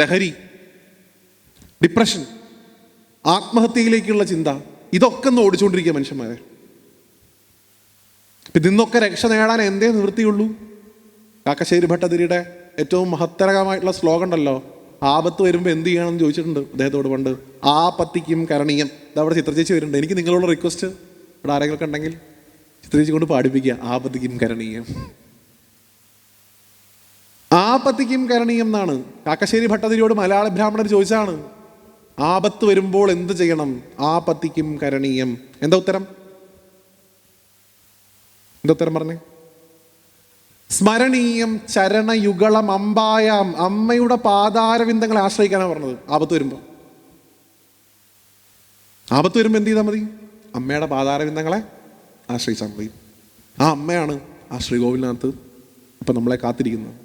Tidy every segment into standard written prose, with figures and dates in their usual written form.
ലഹരി, ഡിപ്രഷൻ, ആത്മഹത്യയിലേക്കുള്ള ചിന്ത, ഇതൊക്കെ ഒന്ന് ഓടിച്ചുകൊണ്ടിരിക്കുക മനുഷ്യന്മാരെ. ഇതിന്നൊക്കെ രക്ഷ നേടാൻ എന്തേ നിവൃത്തിയുള്ളൂ? കാക്കശ്ശേരി ഭട്ടതിരിയുടെ ഏറ്റവും മഹത്തരമായിട്ടുള്ള ശ്ലോകം ഉണ്ടല്ലോ, ആപത്ത് വരുമ്പോൾ എന്ത് ചെയ്യണമെന്ന് ചോദിച്ചിട്ടുണ്ട് അദ്ദേഹത്തോട് പണ്ട്. ആപത്തിക്കും കരണീയം. ഇതവിടെ ചിത്രചേച്ചി വരുന്നുണ്ട്. എനിക്ക് നിങ്ങളോട് റിക്വസ്റ്റ്, ഇവിടെ ആരെങ്കിലും ഉണ്ടെങ്കിൽ ചിത്രചേച്ചി കൊണ്ട് പാടിപ്പിക്കുക, ആപത്തിക്കും കരണീയം. ആപത്തിക്കും കരണീയം എന്നാണ് കാക്കശ്ശേരി ഭട്ടതിരിയോട് മലയാള ബ്രാഹ്മണർ ചോദിച്ചാണ്. ആപത്ത് വരുമ്പോൾ എന്ത് ചെയ്യണം? ആപത്തിക്കും കരണീയം. എന്താ ഉത്തരം? എന്താ ഉത്തരം പറഞ്ഞേ? സ്മരണീയം ചരണയുഗളം അമ്പായാം. അമ്മയുടെ പാതാരവിന്ദങ്ങളെ ആശ്രയിക്കാനാണ് പറഞ്ഞത്. ആപത്ത് വരുമ്പോൾ എന്ത് ചെയ്താൽ മതി? അമ്മയുടെ പാതാരവിന്ദങ്ങളെ ആശ്രയിച്ചാൽ മതി. ആ അമ്മയാണ് ആ ശ്രീകോവിലിനകത്ത് ഇപ്പം നമ്മളെ കാത്തിരിക്കുന്നത്.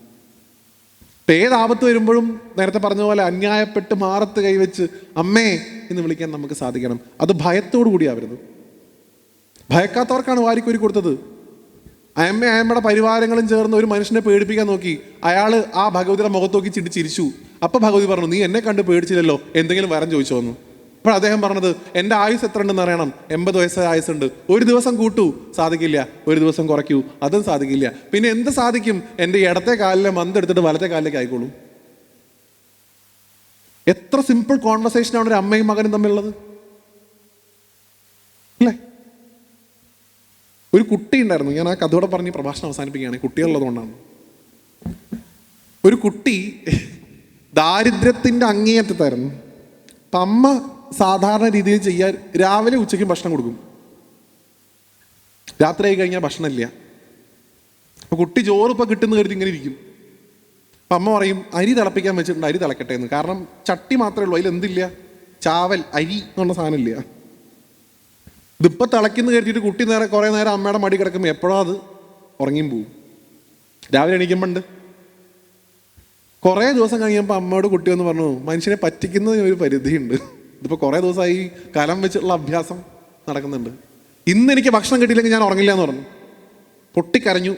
ഏത് ആപത്ത് വരുമ്പോഴും നേരത്തെ പറഞ്ഞ പോലെ അന്യായപ്പെട്ട് മാറത്ത് കൈവച്ച് അമ്മേ എന്ന് വിളിക്കാൻ നമുക്ക് സാധിക്കണം. അത് ഭയത്തോടു കൂടിയാവരുത്. ഭയക്കാത്തവർക്കാണ് വാരിക്കോരി കൊടുത്തത്. അയമ്മയുടെ പരിവാരങ്ങളും ചേർന്ന് ഒരു മനുഷ്യനെ പേടിപ്പിക്കാൻ നോക്കി. അയാൾ ആ ഭഗവതിയുടെ മുഖത്ത് നോക്കി ചിരിച്ചു. അപ്പൊ ഭഗവതി പറഞ്ഞു, നീ എന്നെ കണ്ട് പേടിച്ചില്ലല്ലോ, എന്തെങ്കിലും വരം ചോദിച്ചോ എന്ന്. അപ്പോൾ അദ്ദേഹം പറഞ്ഞത്, എൻ്റെ ആയുസ് എത്ര ഉണ്ടെന്ന് അറിയണം. 80 വയസ്സ് ആയുസുണ്ട്. ഒരു ദിവസം കൂട്ടൂ, സാധിക്കില്ല. ഒരു ദിവസം കുറയ്ക്കൂ, അതും സാധിക്കില്ല. പിന്നെ എന്ത് സാധിക്കും? എൻ്റെ ഇടത്തെ കാലിലെ മന്തെടുത്തിട്ട് വലത്തെ കാലിലേക്ക് ആയിക്കോളൂ. എത്ര സിമ്പിൾ കോൺവെർസേഷനാണ് ഒരു അമ്മയും മകനും തമ്മിലുള്ളത് അല്ലേ? ഒരു കുട്ടി ഉണ്ടായിരുന്നു. ഞാൻ ആ കഥയോടെ പറഞ്ഞ് പ്രഭാഷണം അവസാനിപ്പിക്കുകയാണ്. കുട്ടികളുള്ളതുകൊണ്ടാണ്. ഒരു കുട്ടി ദാരിദ്ര്യത്തിൻ്റെ അങ്ങേയറ്റത്തായിരുന്നു. അപ്പം അമ്മ സാധാരണ രീതിയിൽ ചെയ്യാൻ രാവിലെ ഉച്ചയ്ക്കും ഭക്ഷണം കൊടുക്കും. രാത്രി ആയി കഴിഞ്ഞാൽ ഭക്ഷണം ഇല്ല. അപ്പോൾ കുട്ടി ചോറ് ഇപ്പോൾ കിട്ടുന്ന കരുതി ഇങ്ങനെ ഇരിക്കും. അപ്പം അമ്മ പറയും, അരി തിളപ്പിക്കാൻ വെച്ചിട്ടുണ്ട്, അരി തിളക്കട്ടെ എന്ന്. കാരണം ചട്ടി മാത്രമേ ഉള്ളൂ, അതിൽ എന്തില്ല? ചാവൽ, അരി എന്ന് പറഞ്ഞ സാധനം ഇല്ല. ഇതിപ്പോൾ തിളയ്ക്കുന്ന കരുതിയിട്ട് കുട്ടി കുറേ നേരം അമ്മയുടെ മടി കിടക്കുമ്പോൾ എപ്പോഴാ അത് ഉറങ്ങിയും പോവും. രാവിലെ എണീക്കുമ്പോണ്ട് കുറേ ദിവസം കഴിയുമ്പോൾ അമ്മയോട് കുട്ടി എന്ന് പറഞ്ഞു, മനുഷ്യനെ പറ്റിക്കുന്നതിന് ഒരു പരിധിയുണ്ട്. ഇതിപ്പോൾ കുറേ ദിവസമായി കലം വെച്ചിട്ടുള്ള അഭ്യാസം നടക്കുന്നുണ്ട്. ഇന്ന് എനിക്ക് ഭക്ഷണം കിട്ടിയില്ലെങ്കിൽ ഞാൻ ഉറങ്ങില്ല എന്ന് പറഞ്ഞു. പൊട്ടിക്കരഞ്ഞു.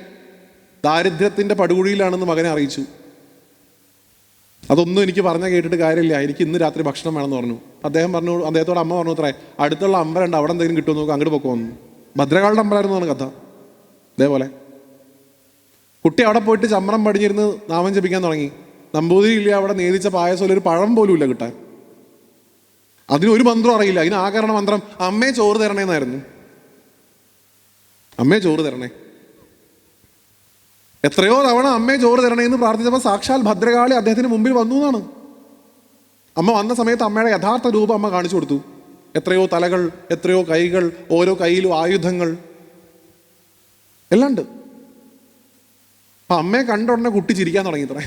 ദാരിദ്ര്യത്തിൻ്റെ പടുകുഴിയിലാണെന്ന് മകനെ അറിയിച്ചു. അതൊന്നും എനിക്ക് പറഞ്ഞാൽ കേട്ടിട്ട് കാര്യമില്ല, എനിക്ക് ഇന്ന് രാത്രി ഭക്ഷണം വേണമെന്ന് പറഞ്ഞു. അദ്ദേഹത്തോട് അമ്മ പറഞ്ഞു, അത്രേ അടുത്തുള്ള അമ്പലമുണ്ട്, അവിടെ എന്തെങ്കിലും കിട്ടുമെന്ന് നോക്കുക, അങ്ങോട്ട് പൊക്കോന്നു. ഭദ്രകാളുടെ അമ്പലമായിരുന്നു കഥ. അതേപോലെ കുട്ടി അവിടെ പോയിട്ട് ചമ്രം പടിഞ്ഞിരുന്ന് നാമം ജപിക്കാൻ തുടങ്ങി. നമ്പൂതിരി ഇല്ല, അവിടെ നേദിച്ച പായസം ഒരു പഴം പോലും ഇല്ല കിട്ടാൻ. അതിനൊരു മന്ത്രം അറിയില്ല. അതിന് ആകരണ മന്ത്രം അമ്മേ ചോറ് തരണേന്നായിരുന്നു. അമ്മേ ചോറ് തരണേ. എത്രയോ തവണ അമ്മയെ ചോറ് തരണേന്ന് പ്രാർത്ഥിച്ചപ്പോൾ സാക്ഷാൽ ഭദ്രകാളി അദ്ദേഹത്തിന് മുമ്പിൽ വന്നു എന്നാണ്. അമ്മ വന്ന സമയത്ത് അമ്മയുടെ യഥാർത്ഥ രൂപം അമ്മ കാണിച്ചു കൊടുത്തു. എത്രയോ തലകൾ, എത്രയോ കൈകൾ, ഓരോ കൈയിലും ആയുധങ്ങൾ എല്ലാം ഉണ്ട്. അപ്പം അമ്മയെ കണ്ട ഉടനെ കുട്ടി ചിരിക്കാൻ തുടങ്ങിത്രേ.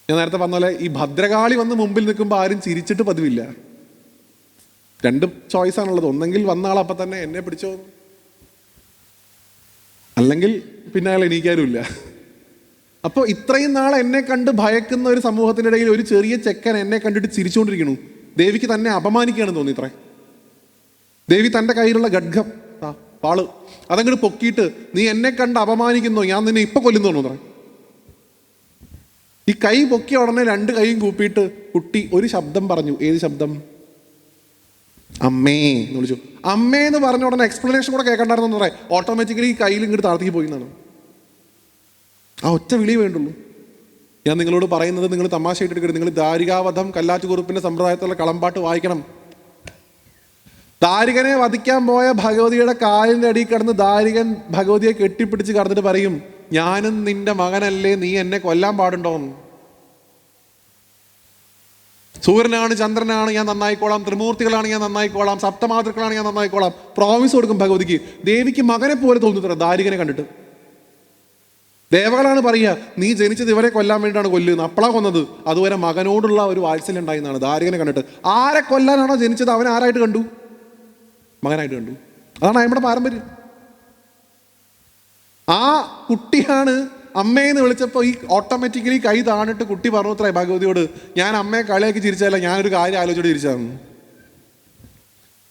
ഞാൻ നേരത്തെ പറഞ്ഞ പോലെ ഈ ഭദ്രകാളി വന്ന് മുമ്പിൽ നിൽക്കുമ്പോൾ ആരും ചിരിച്ചിട്ട് പതിവില്ല. 2 ചോയ്സാണുള്ളത്. ഒന്നെങ്കിൽ വന്ന ആൾ അപ്പം തന്നെ എന്നെ പിടിച്ചോ, അല്ലെങ്കിൽ പിന്നെ അയാൾ എണീക്കാനുമില്ല. അപ്പോൾ ഇത്രയും നാൾ എന്നെ കണ്ട് ഭയക്കുന്ന ഒരു സമൂഹത്തിൻ്റെ ഇടയിൽ ഒരു ചെറിയ ചെക്കൻ എന്നെ കണ്ടിട്ട് ചിരിച്ചുകൊണ്ടിരിക്കണു. ദേവിക്ക് തന്നെ അപമാനിക്കുകയാണെന്ന് തോന്നി ഇത്രേ. ദേവി തൻ്റെ കയ്യിലുള്ള ഖഡ്ഗം പാള് അതങ്ങോട്ട് പൊക്കിയിട്ട്, നീ എന്നെ കണ്ട് അപമാനിക്കുന്നു, ഞാൻ നിന്നെ ഇപ്പൊ കൊല്ലുന്നു തോന്നുന്നു അത്രേ. ഈ കൈ പൊക്കിയ ഉടനെ 2 കൈയും കൂപ്പിയിട്ട് കുട്ടി ഒരു ശബ്ദം പറഞ്ഞു. ഏത് ശബ്ദം? അമ്മേ എന്ന് വിളിച്ചു. അമ്മേ എന്ന് പറഞ്ഞ ഉടനെ എക്സ്പ്ലനേഷൻ കൂടെ കേൾക്കണ്ടായിരുന്നു പറയാം. ഓട്ടോമാറ്റിക്കലി ഈ കയ്യിൽ ഇങ്ങോട്ട് താഴ്ത്തേക്ക് പോയി എന്നാണ്. ആ ഒറ്റ വിളി വേണ്ടുള്ളൂ. ഞാൻ നിങ്ങളോട് പറയുന്നത് നിങ്ങൾ തമാശയായിട്ട് എടുക്കരുത്. നിങ്ങൾ ദാരികാവധം കല്ലാറ്റുകുറുപ്പിന്റെ സമ്പ്രദായത്തിലുള്ള കളമ്പാട്ട് വായിക്കണം. ദാരികനെ വധിക്കാൻ പോയ ഭഗവതിയുടെ കാലിൻ്റെ അടിയിൽ കിടന്ന് ദാരികൻ ഭഗവതിയെ കെട്ടിപ്പിടിച്ച് കടന്നിട്ട് പറയും, ഞാനും നിന്റെ മകനല്ലേ, നീ എന്നെ കൊല്ലാൻ പാടുണ്ടോന്ന്. സൂര്യനാണ്, ചന്ദ്രനാണ്, ഞാൻ നന്നായിക്കോളാം. ത്രിമൂർത്തികളാണ്, ഞാൻ നന്നായിക്കോളാം. സപ്തമാതൃക്കളാണ്, ഞാൻ നന്നായിക്കോളാം. പ്രോമിസ് കൊടുക്കും ഭഗവതിക്ക്. ദേവിക്ക് മകനെ പോലെ തോന്നുത്ര ദാരികനെ കണ്ടിട്ട്. ദേവകളാണ് പറയുക, നീ ജനിച്ചത് ഇവരെ കൊല്ലാൻ വേണ്ടിയിട്ടാണ് കൊല്ലുന്നത്, അപ്പളാ കൊന്നത്. അതുവരെ മകനോടുള്ള ഒരു വാത്സല്യം ഉണ്ടായിരുന്നാണ് ദാരികനെ കണ്ടിട്ട്. ആരെ കൊല്ലാനാണോ ജനിച്ചത് അവൻ ആരായിട്ട് കണ്ടു? മകനായിട്ട് കണ്ടു. അതാണ് നമ്മുടെ പാരമ്പര്യം. ആ കുട്ടിയാണ് അമ്മയെന്ന് വിളിച്ചപ്പോൾ ഈ ഓട്ടോമാറ്റിക്കലി കൈ താണിട്ട് കുട്ടി പറഞ്ഞു അത്രേ ഭഗവതിയോട്, ഞാൻ അമ്മയെ കളിയാക്കി ചിരിച്ചതല്ല, ഞാനൊരു കാര്യം ആലോചിച്ചോട് ചിരിച്ചതാണ്.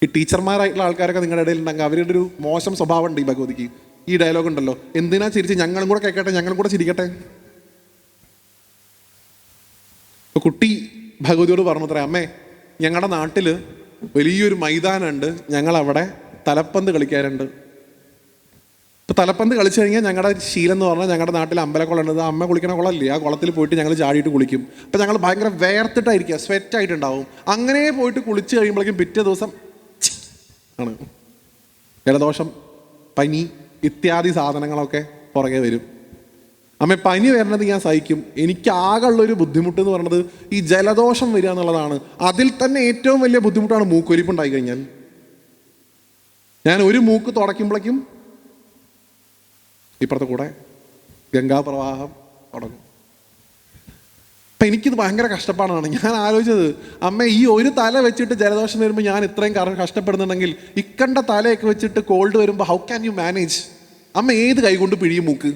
ഈ ടീച്ചർമാരായിട്ടുള്ള ആൾക്കാരൊക്കെ നിങ്ങളുടെ ഇടയിൽ ഉണ്ടെങ്കിൽ അവരുടെ ഒരു മോശം സ്വഭാവം ഉണ്ട് ഈ ഭഗവതിക്ക്. ഈ ഡയലോഗ് ഉണ്ടല്ലോ, എന്തിനാ ചിരിച്ച്, ഞങ്ങളും കൂടെ കേൾക്കട്ടെ, ഞങ്ങളും കൂടെ ചിരിക്കട്ടെ. കുട്ടി ഭഗവതിയോട് പറഞ്ഞത്രേ, അമ്മേ ഞങ്ങളുടെ നാട്ടിൽ വലിയൊരു മൈതാനമുണ്ട്, ഞങ്ങളവിടെ തലപ്പന്ത് കളിക്കാറുണ്ട്. ഇപ്പോൾ തലപ്പന്ത് കളിച്ചു കഴിഞ്ഞാൽ ഞങ്ങളുടെ ശീലം എന്ന് പറഞ്ഞാൽ ഞങ്ങളുടെ നാട്ടിൽ അമ്പലക്കുളമുണ്ട്, അമ്മ കുളിക്കണ കുളമില്ലേ, ആ കുളത്തിൽ പോയിട്ട് ഞങ്ങൾ ചാടിയിട്ട് കുളിക്കും. അപ്പോൾ ഞങ്ങൾ ഭയങ്കര വേർത്തിട്ടായിരിക്കുക, സ്വെറ്റായിട്ടുണ്ടാവും. അങ്ങനെ പോയിട്ട് കുളിച്ച് കഴിയുമ്പോഴേക്കും പിറ്റേ ദിവസം ആണ് ജലദോഷം, പനി ഇത്യാദി സാധനങ്ങളൊക്കെ പുറകെ വരും. അമ്മ പനി വരുന്നത് ഞാൻ സഹിക്കും, എനിക്ക് ആകെയുള്ളൊരു ബുദ്ധിമുട്ട് എന്ന് പറയുന്നത് ഈ ജലദോഷം വരിക എന്നുള്ളതാണ്. അതിൽ തന്നെ ഏറ്റവും വലിയ ബുദ്ധിമുട്ടാണ് മൂക്കൊലിപ്പുണ്ടായി കഴിഞ്ഞാൽ. ഞാൻ ഒരു മൂക്ക് തുടയ്ക്കുമ്പോഴേക്കും ഇപ്പുറത്തെ കൂടെ ഗംഗാപ്രവാഹം തുടങ്ങും. അപ്പം എനിക്കിത് ഭയങ്കര കഷ്ടപ്പാടാണ്. ഞാൻ ആലോചിച്ചത്, അമ്മ ഈ ഒരു തല വെച്ചിട്ട് ജലദോഷം വരുമ്പോൾ ഞാൻ ഇത്രയും കഷ്ടപ്പെടുന്നുണ്ടെങ്കിൽ ഇക്കണ്ട തലയൊക്കെ വെച്ചിട്ട് കോൾഡ് വരുമ്പോൾ ഹൗ ക്യാൻ യു മാനേജ്? അമ്മ ഏത് കൈകൊണ്ട് പിഴിയും മൂക്ക്?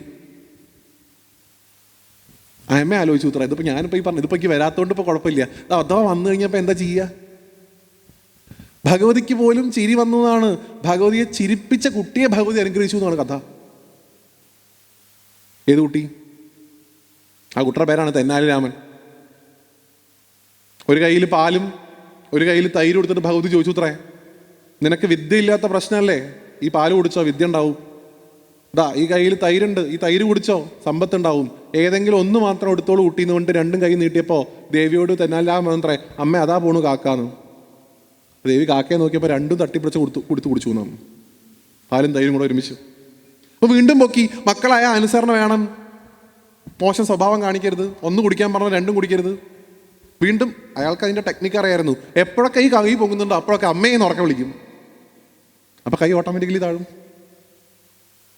അമ്മ ആലോചിച്ചു ഉത്തരം. ഇതിപ്പോൾ ഞാനിപ്പോൾ ഈ പറഞ്ഞു, ഇതിപ്പോൾ എനിക്ക് വരാത്തതുകൊണ്ട് ഇപ്പോൾ കുഴപ്പമില്ല, അഥവാ വന്നു കഴിഞ്ഞപ്പോൾ എന്താ ചെയ്യുക? ഭഗവതിക്ക് പോലും ചിരി വന്നു എന്നാണ്. ഭഗവതിയെ ചിരിപ്പിച്ച കുട്ടിയെ ഭഗവതി അനുഗ്രഹിച്ചു എന്നാണ് കഥ. ഏത് കുട്ടി? ആ കുട്ടിയുടെ പേരാണ് തെന്നാലി രാമൻ. ഒരു കയ്യിൽ പാലും ഒരു കയ്യിൽ തൈര് കൊടുത്തിട്ട് ഭഗവതി ചോദിച്ചു അത്രേ, നിനക്ക് വിദ്യ ഇല്ലാത്ത പ്രശ്നമല്ലേ, ഈ പാല് കുടിച്ചോ വിദ്യ ഉണ്ടാവും. ഈ കയ്യിൽ തൈരുണ്ട്, ഈ തൈര് കുടിച്ചോ സമ്പത്ത് ഉണ്ടാവും. ഏതെങ്കിലും ഒന്ന് മാത്രം എടുത്തോളൂ കുട്ടീന്ന് കൊണ്ട് രണ്ടും കൈ നീട്ടിയപ്പോൾ ദേവിയോട് തെന്നാലി രാമൻ അത്രേ, അമ്മ അതാ പോണു കാക്കാന്ന്. ദേവി കാക്കയെ നോക്കിയപ്പോൾ രണ്ടും തട്ടിപ്പിടിച്ച് കുടിച്ചു എന്നാണ്, പാലും തൈരും കൂടെ ഒരുമിച്ച്. അപ്പോൾ വീണ്ടും പൊക്കി, മക്കളായ അനുസരണ വേണം, മോശം സ്വഭാവം കാണിക്കരുത്, ഒന്ന് കുടിക്കാൻ പറഞ്ഞാൽ രണ്ടും കുടിക്കരുത്. വീണ്ടും അയാൾക്ക് അതിൻ്റെ ടെക്നിക്ക് അറിയായിരുന്നു. എപ്പോഴൊക്കെ ഈ കൈ പൊങ്ങുന്നുണ്ടോ അപ്പോഴൊക്കെ അമ്മയെ ഉറക്കെ വിളിക്കും, അപ്പോൾ കൈ ഓട്ടോമാറ്റിക്കലി താഴും.